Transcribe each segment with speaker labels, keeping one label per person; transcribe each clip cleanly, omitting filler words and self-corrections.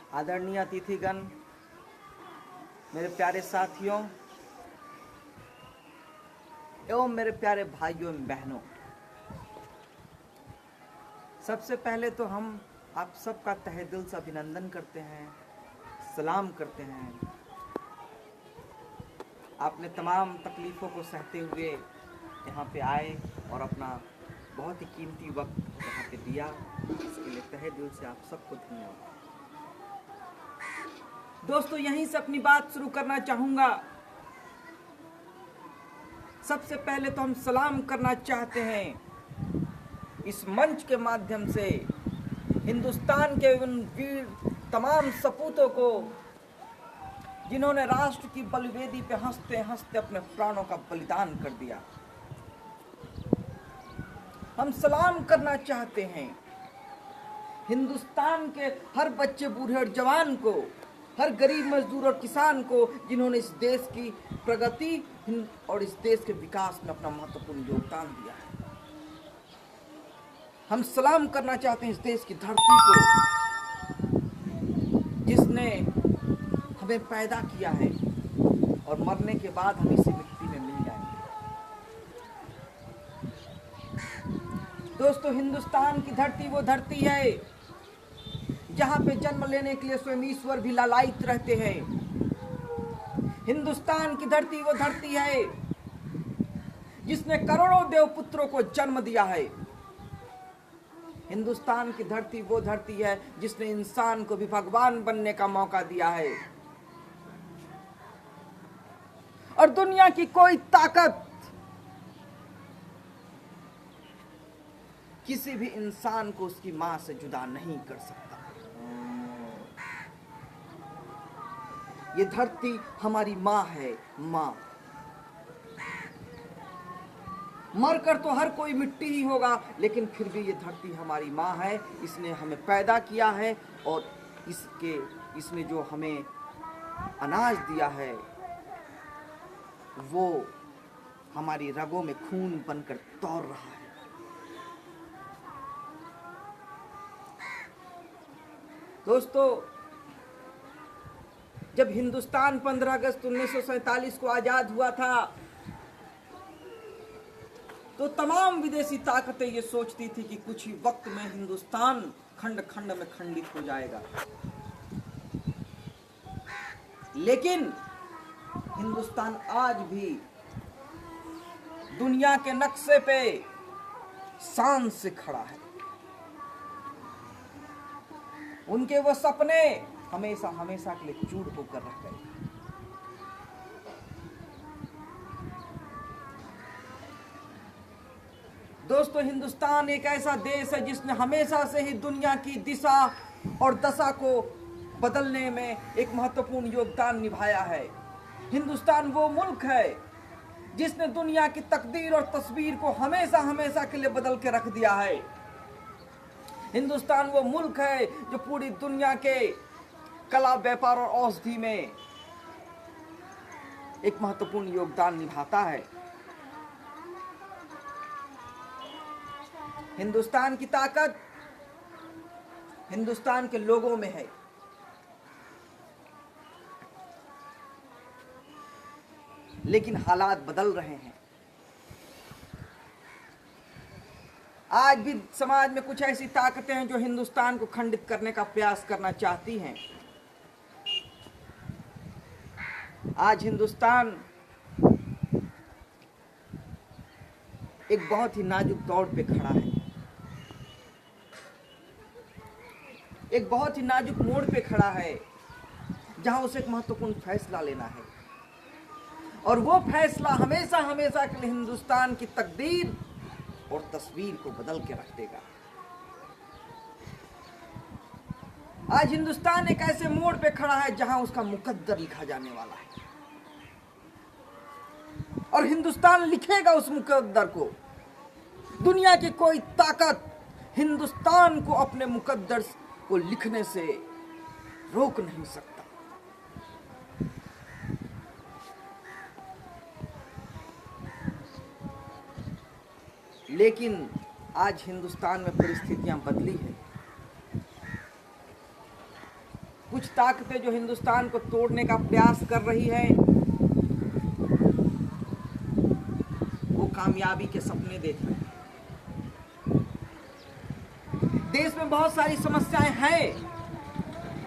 Speaker 1: आदरणीय अतिथिगण, मेरे प्यारे साथियों एवं मेरे प्यारे भाइयों एवं बहनों, सबसे पहले तो हम आप सबका तहे दिल से अभिनंदन करते हैं, सलाम करते हैं। आपने तमाम तकलीफ़ों को सहते हुए यहाँ पे आए और अपना बहुत ही कीमती वक्त यहाँ पे दिया, इसके लिए तहे दिल से आप सबको धन्यवाद। दोस्तों, यहीं से अपनी बात शुरू करना चाहूँगा। सबसे पहले तो हम सलाम करना चाहते हैं इस मंच के माध्यम से हिंदुस्तान के उन वीर तमाम सपूतों को जिन्होंने राष्ट्र की बलिवेदी पे हंसते हंसते अपने प्राणों का बलिदान कर दिया। हम सलाम करना चाहते हैं हिंदुस्तान के हर बच्चे, बूढ़े और जवान को, हर गरीब मजदूर और किसान को, जिन्होंने इस देश की प्रगति और इस देश के विकास में अपना महत्वपूर्ण योगदान दिया है। हम सलाम करना चाहते हैं इस देश की धरती को, जिसने हमें पैदा किया है और मरने के बाद हम इसी मिट्टी में मिल जाएंगे। दोस्तों, हिंदुस्तान की धरती वो धरती है जहाँ पे जन्म लेने के लिए स्वयं ईश्वर भी लालायित रहते हैं। हिंदुस्तान की धरती वो धरती है जिसने करोड़ों देवपुत्रों को जन्म दिया है। हिंदुस्तान की धरती वो धरती है जिसने इंसान को भी भगवान बनने का मौका दिया है। और दुनिया की कोई ताकत किसी भी इंसान को उसकी मां से जुदा नहीं कर सकता। ये धरती हमारी मां है। मां मरकर तो हर कोई मिट्टी ही होगा, लेकिन फिर भी ये धरती हमारी मां है। इसने हमें पैदा किया है और इसने जो हमें अनाज दिया है वो हमारी रगों में खून बनकर दौड़ रहा है। दोस्तों, जब हिंदुस्तान 15 अगस्त 1947 को आजाद हुआ था तो तमाम विदेशी ताकतें ये सोचती थी कि कुछ ही वक्त में हिंदुस्तान खंड खंड में खंडित हो जाएगा, लेकिन हिंदुस्तान आज भी दुनिया के नक्शे पे शान से खड़ा है। उनके वो सपने हमेशा हमेशा के लिए चूर होकर रह गए। दोस्तों, हिंदुस्तान एक ऐसा देश है जिसने हमेशा से ही दुनिया की दिशा और दशा को बदलने में एक महत्वपूर्ण योगदान निभाया है। हिंदुस्तान वो मुल्क है जिसने दुनिया की तकदीर और तस्वीर को हमेशा हमेशा के लिए बदल के रख दिया है। हिंदुस्तान वो मुल्क है जो पूरी दुनिया के कला, व्यापार और औषधि में एक महत्वपूर्ण योगदान निभाता है। हिंदुस्तान की ताकत हिंदुस्तान के लोगों में है। लेकिन हालात बदल रहे हैं। आज भी समाज में कुछ ऐसी ताकतें हैं जो हिंदुस्तान को खंडित करने का प्रयास करना चाहती हैं। आज हिंदुस्तान एक बहुत ही नाजुक दौर पे खड़ा है, एक बहुत ही नाजुक मोड़ पे खड़ा है जहां उसे एक महत्वपूर्ण फैसला लेना है, और वो फैसला हमेशा हमेशा के लिए हिंदुस्तान की तकदीर और तस्वीर को बदल के रख देगा। आज हिंदुस्तान एक ऐसे मोड़ पे खड़ा है जहां उसका मुकद्दर लिखा जाने वाला है, और हिंदुस्तान लिखेगा उस मुकद्दर को। दुनिया की कोई ताकत हिंदुस्तान को अपने मुकद्दर को लिखने से रोक नहीं सकता। लेकिन आज हिंदुस्तान में परिस्थितियां बदली है। कुछ ताकतें जो हिंदुस्तान को तोड़ने का प्रयास कर रही हैं, वो कामयाबी के सपने देख रहे हैं। देश में बहुत सारी समस्याएं हैं,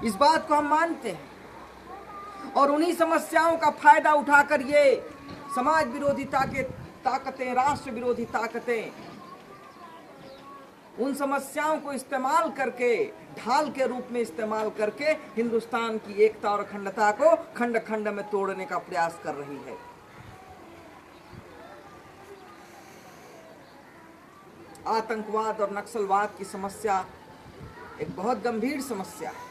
Speaker 1: इस बात को हम मानते हैं, और उन्हीं समस्याओं का फायदा उठाकर ये समाज विरोधी ताकतें, राष्ट्र विरोधी ताकतें उन समस्याओं को इस्तेमाल करके, ढाल के रूप में इस्तेमाल करके हिंदुस्तान की एकता और अखंडता को खंड खंड में तोड़ने का प्रयास कर रही है। आतंकवाद और नक्सलवाद की समस्या एक बहुत गंभीर समस्या है।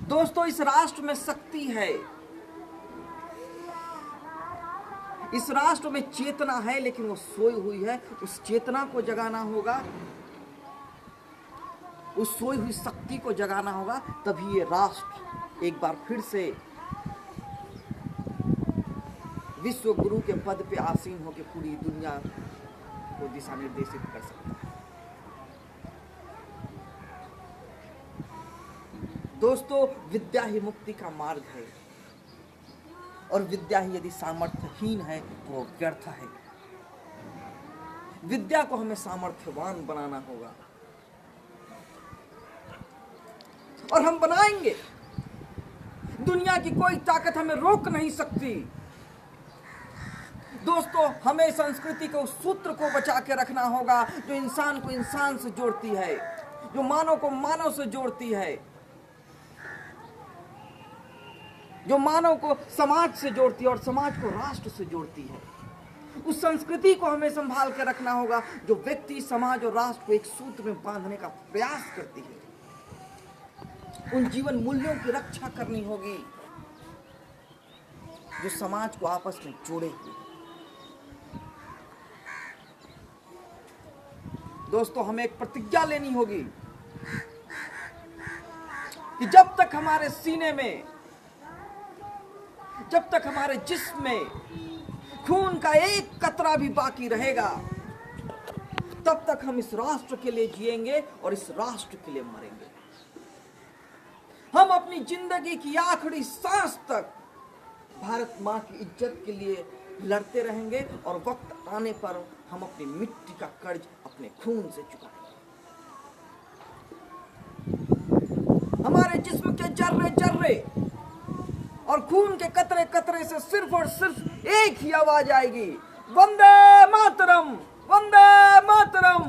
Speaker 1: दोस्तों, इस राष्ट्र में शक्ति है, इस राष्ट्र में चेतना है, लेकिन वो सोई हुई है। उस चेतना को जगाना होगा, उस सोई हुई शक्ति को जगाना होगा, तभी ये राष्ट्र एक बार फिर से विश्व गुरु के पद पे आसीन होकर पूरी दुनिया को दिशा निर्देशित कर सकता है। दोस्तों, विद्या ही मुक्ति का मार्ग है, और विद्या ही यदि सामर्थ्यहीन है तो वो व्यर्थ है। विद्या को हमें सामर्थ्यवान बनाना होगा, और हम बनाएंगे। दुनिया की कोई ताकत हमें रोक नहीं सकती। दोस्तों, हमें संस्कृति के उस सूत्र को बचा के रखना होगा जो इंसान को इंसान से जोड़ती है, जो मानव को मानव से जोड़ती है, जो मानव को समाज से जोड़ती है और समाज को राष्ट्र से जोड़ती है। उस संस्कृति को हमें संभाल के रखना होगा जो व्यक्ति, समाज और राष्ट्र को एक सूत्र में बांधने का प्रयास करती है। उन जीवन मूल्यों की रक्षा करनी होगी जो समाज को आपस में जोड़े। दोस्तों, हमें एक प्रतिज्ञा लेनी होगी कि जब तक हमारे सीने में, जब तक हमारे जिस्म में खून का एक कतरा भी बाकी रहेगा, तब तक हम इस राष्ट्र के लिए जिएंगे और इस राष्ट्र के लिए मरेंगे। हम अपनी जिंदगी की आखिरी सांस तक भारत मां की इज्जत के लिए लड़ते रहेंगे, और वक्त आने पर हम अपनी मिट्टी का कर्ज अपने खून से चुकाएंगे। हमारे जिस्म के जर्रे जर्रे और खून के कतरे कतरे से सिर्फ और सिर्फ एक ही आवाज आएगी, वंदे मातरम, वंदे मातरम।